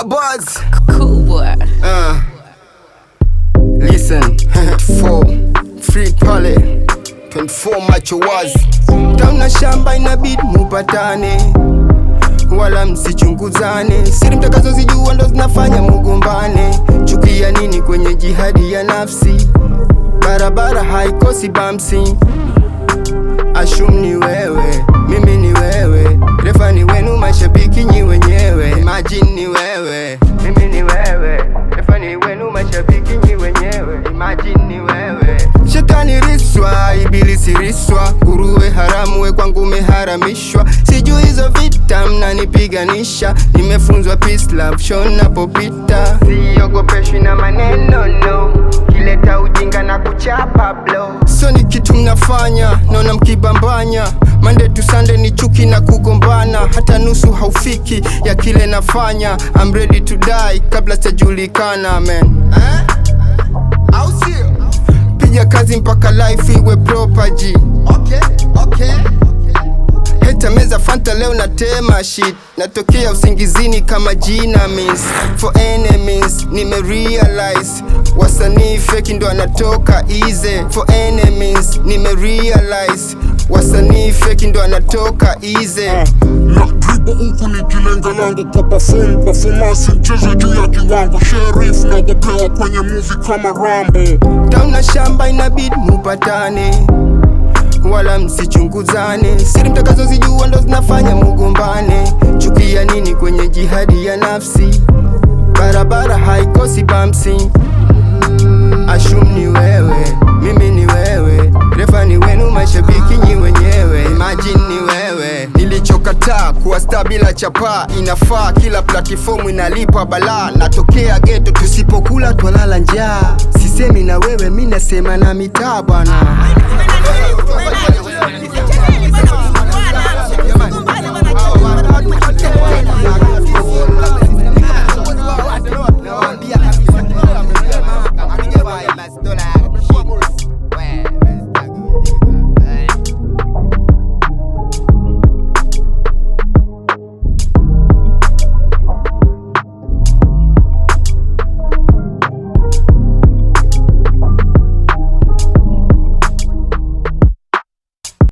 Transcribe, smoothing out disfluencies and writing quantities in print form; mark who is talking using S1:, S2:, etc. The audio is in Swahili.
S1: Buzz.
S2: Cool boy.
S1: Listen, 24 free pale 24 macho wazi. Tauna shamba inabidi mupatane, wala msichunguzane. Siri mtakazozijua ndo zinafanya mugombane. Chukia nini kwenye jihadi ya nafsi? Barabara haikosi bamsi. Ashum ni wewe, mimi ni wewe, refa ni wenu, mashabiki nyi wenyewe. Imagine ni wewe, mimi ni wewe, refa ni wenu, mashabiki nyi wenyewe. Imagine ni wewe. Shetani riswa, ibilisi riswa, nguruwe haramu we kwangu umeharamishwa. Sijui hizo vita mnanipiganisha, nimefunzwa peace love show napopita. Siogopeshwi na maneno no, kileta ujinga na kuchapa blow. So ni kitu mnafanya, naona mkibambanya. Monday to Sunday ni chuki na kugombana, hata nusu haufiki ya kile nafanya. I'm ready to die kabla sijajulikana man. Au sio? Piga kazi mpaka life iwe proper G. Okay. Heta meza fanta leo na tema shit. Natokea usingizini kama jina means. For enemies nimerealize, wasanii feki ndo anatoka easy. For enemies nimerealize, wasanii feki ndo anatoka easy.
S3: Na dribo huku ni kilenga langu kwa performance mchezo juu ya kiwango. Sheriff na gopewa kwenye movie kama Rambo.
S1: Tauna shamba inabidi mupatane, wala msichunguzane. Siri mtakazozijua ndo zinafanya mugombane. Chukia nini kwenye jihadi ya nafsi? Barabara haikosi bamsi. Ashum ni wewe, mimi ni wewe, refa ni wenu, mashabiki nyi wenyewe. Imagine ni wewe. Nilichokataa kuwa star bila chapa, inafaa kila platform inalipa balaa. Natokea ghetto, tusipokula twalala njaa. Sisemi na wewe, mi nasema na mitaa bwana.